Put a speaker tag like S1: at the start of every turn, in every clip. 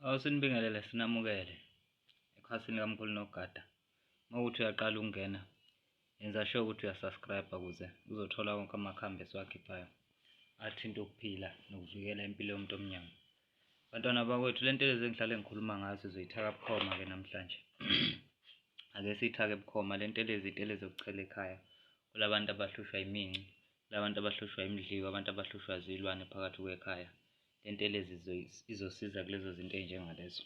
S1: Awusinibingelele sinamukele ekhasini kaMkhulu Nogada. Mawukuthi uyaqala ukungena, yenza sure ukuthi uyasubscribe ukuze uzothola wonke amakhambi esiwakhiphayo athinta ukuphila nokuvikela impilo yomuntu omnyama. Bantwana bakwethu, le ntelezi engihlale ngikhuluma ngayo sizoyithaka bukhoma-ke namhlanje. Ake siyithake bukhoma. Le ntelezi itelezi yokuchela ekhaya kulabantu abahlushwa iminci, kulabantu abahlushwa imidliwa, abantu abahlushwa zilwane phakathi kwekhaya. Le ntelezi izosiza kulezo zinto ey'njengalezo.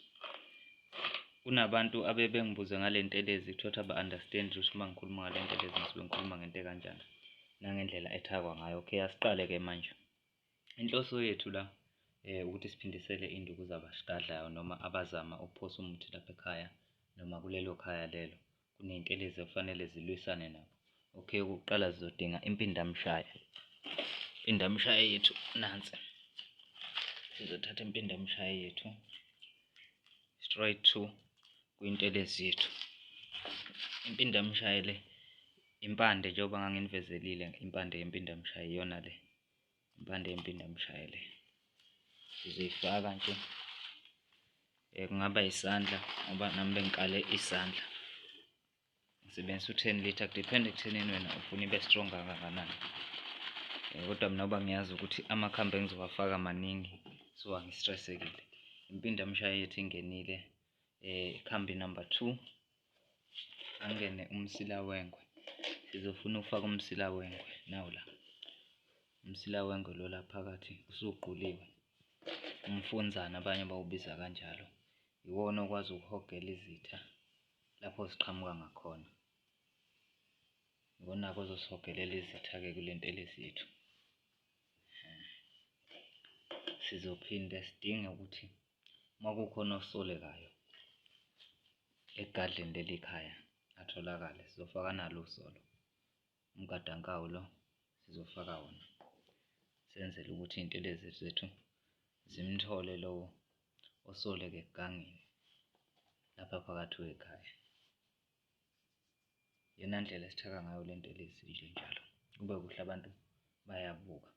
S1: Kunabantu abebengibuze ngale ntelezi kuthiwa aba-understand ukuthi uma ngikhuluma ngale ntelezi ngisuke ngikhuluma ngento ekanjani nangendlela ethakwa ngayo. Okay, asiqale-ke manje. Inhloso yethu la ukuthi siphindisele induku zabashadlayo noma abazama ukuphosa umuthi lapha ekhaya noma kulelo khaya lelo kuney'ntelezi okufanele zilwisane nabo. Okay, okokuqala sizodinga impindamshaya. Impindamshaya yethu nansi. Sizothatha impindamshaya yethu straight to kwintelezi yethu. Impindamshaya le impande njengoba nganginivezelile, impande yempindamshaya iyona le. Impande yempindamshaya le sizoyifaka nje, kungaba isandla ngoba nami bengiqale isandla. Ngisebenzisa u-10 litre, kudipende ekuthenini wena ufuna ibe strong kangakanani. Kodwa mina ngoba ngiyazi ukuthi amakhambi engizowafaka maningi so angi-stress-ekile. Impindamshaya yethu ingenile. Ikhambi number 2 angene umsila wengwe. Sizofuna ukufaka umsila wengwe. Nawu la umsila wengwe lo la phakathi usuquliwe, umfunzana abanye bawubiza kanjalo. Iwona okwazi ukuhogela izitha lapho ziqhamuka ngakhona. Iwona-ke ozosihogelela izitha-ke kule ntelezi yethu. Sizophinde sidinge ukuthi uma kukhona osolekayo egadleni leli khaya atholakale, sizofaka nalo usolo. Umgadankawu lo sizofaka wona, senzele ukuthi iy'ntelezi zethu zimthole lowo osoleke egangeni lapha phakathi kwekhaya. Iyona ndlela esithaka ngayo le ntelezi nje njalo, kube kuhle abantu bayabuka.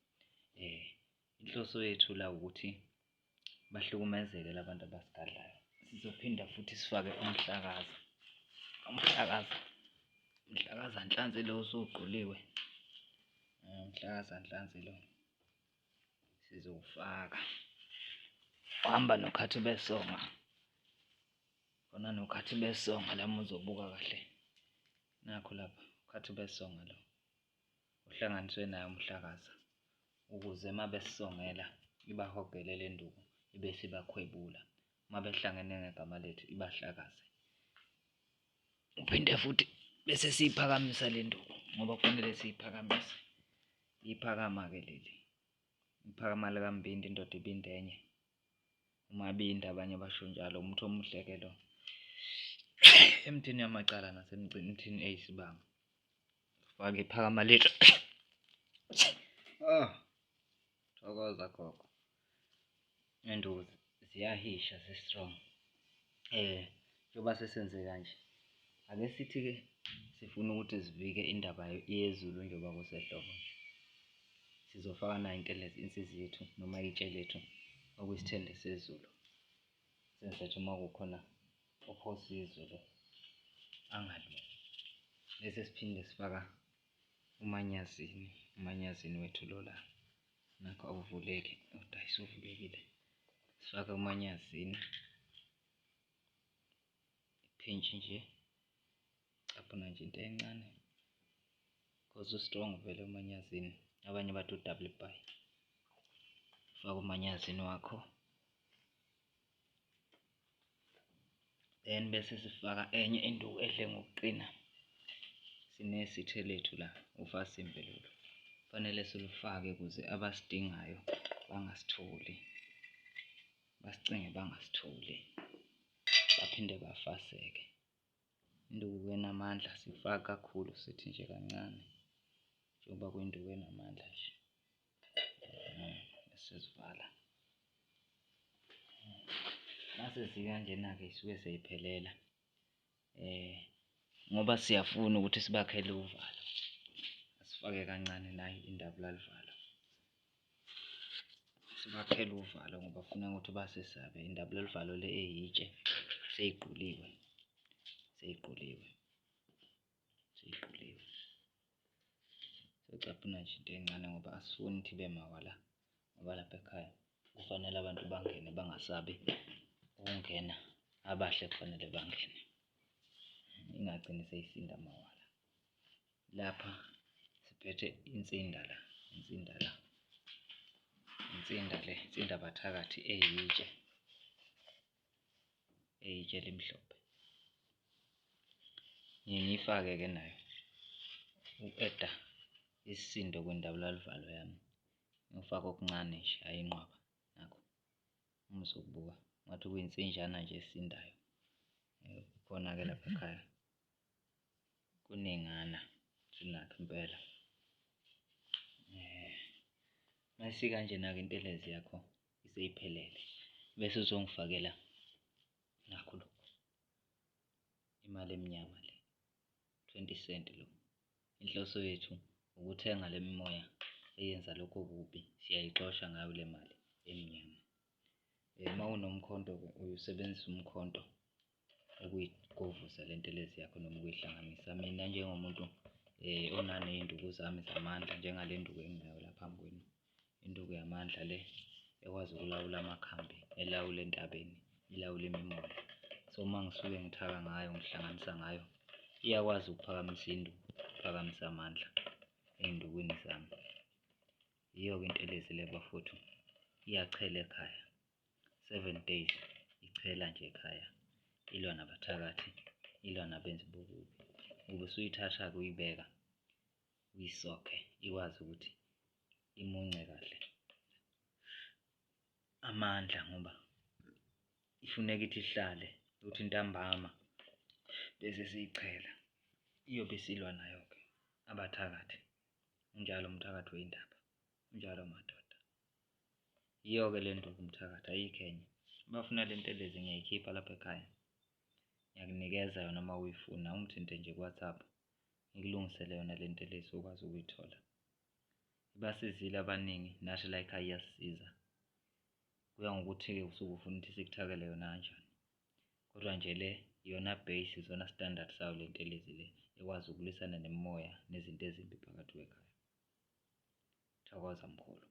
S1: Inhloso yethu la ukuthi bahlukumezeke labantu abasigadlayo. Sizophinda futhi sifake umhlakaza. Umhlakaza nhlanzi lo osuquliwe. Umhlakaza nhlanzi lo sizowufaka. Uhamba nokhathi besonga. Khona nokhathi besonga lami uzobuka kahle. Nakho lapha ukhathi besonga lo uhlanganiswe nayo umhlakaza ukuze uma besongela ibahogele le nduku ibese ibakhwebula. Uma behlangene ngegama lethu ibahlakaze. Uphinde futhi bese siyiphakamisa le nduku ngoba kufanele siyiphakamise. Iphakama-ke leli. Iphakama likambindi indoda ibinde enye. Umabindi abanye basho njalo. Umuthi omuhle-ke lo emthini yamacala nasemthini eyisibanga. Faka iphakama lethu. Thokoza gogo. Iy'nduku ziyahisha zi-strong. Njengoba sesenze kanje, ake sithi-ke sifuna ukuthi zivike indaba yezulu njengoba kusehlobo nje. Sizofaka nayo intelezi, insizi yethu noma itshe lethu okuyisithende sezulu. Senze ukuthi uma kukhona ophosa izulu angalwi. Bese siphinde sifaka umanyazini wethu lo la. Nakho awuvuleki, kodwa usuvulekile. Sifake umanyazini, iphintshi nje, caphuna nje into encane cause u-strong vele umanyazini. Abanye bathi u-double buy. Faka umanyazini wakho, then bese sifaka enye induku edle ngokuqina. Sinesithe lethu la, ufasimbe lolu. Kufanele silufake ukuze abasidingayo bangasitholi. Basicinge bangasitholi, baphinde bafaseke. Induku enamandla sifaka kakhulu, sithi nje kancane njengoba kuyinduku enamandla nje. Bese sivala. Mase zikanjena-ke isuke seyiphelela. Ngoba siyafuna ukuthi sibakhele uvalo, asifake kancane nayi indabula livalo. bakhela uvalo ngoba funa ukuthi basesabe. Indaba lolu valo le eyitshe seyiquliwe. Socabhuna nje into encane ngoba asifuni ukuthi ibe mawala ngoba lapha ekhaya kufanele abantu bangene bangasabi ukungena, abahle kufanele bangene, ingagcini seyisinda mawala. Lapha siphethe insinda le, insinda bathakathi eyitshe elimhlophe. Ngiyifake-ke nayo uku-eda isisindo kwindabulalival yami. Ngifake okuncane nje, hhayi inqwaba nakho uma uzokubuka ngathi kuyinsinjana nje esindayo. Khona-ke lapha ekhaya kuningana sinakho impela. Masikanjena-ke intelezi yakho iseyiphelele bese uzongifakela nakho lokhu, imali emnyama le, 20 cent lo. Inhloso yethu ukuthenga le mimoya eyenza lokho okubi, siyayixosha ngayo le mali emnyama. Uma unomkhonto-ke uyosebenzisa umkhonto ukuyikovuza le ntelezi yakho noma ukuyihlanganisa. Mina njengomuntu onaney'nduku zami zamandla njengale nduku enginayo la phambi kwenu, induku yamandla le ekwazi ukulawula amakhambi, elawula entabeni, ilawule imimoya. So uma ngisuke ngithaka ngayo, ngihlanganisa ngayo, iyakwazi ukuphakamisa induku, uphakamisa amandla ey'ndukwini zami. Iyo-ke intelezi le bafowethu, iyachela ekhaya 7 days, ichela nje ekhaya, ilwa nabathakathi, ilwa nabenzi bobubi. Ube usuyithatha-ke uyibeka, uyisokhe, ikwazi ukuthi imunce kahle amandla ngoba ifuneka ithi ihlale ukuthi ntambama bese siyichela. Iyobe isilwa nayo-ke abathakathi. Unjalo umthakathi wey'ndaba, unjalo madoda. Iyo-ke le nduku umthakathi, ayikho enye. Bafuna le ntelezi ngiyayikhipha lapha ekhaya, ngiyakunikeza yona uma uyifuna, ungithinte nje ku-WhatsApp ngikulungisele yona le ntelezi ukwazi ukuyithola. Ibasizile abaningi, nathi la ekhaya iyasisiza. Kuya ngokuthi-ke usuke ufuna ukuthi sikuthakele yona kanjani. Kodwa nje le iyona base, izona standard sayo le ntelezi le ekwazi ukulwisana nemimoya nezinto ezimbi phakathi kwekhaya. Thokoza mkhulu.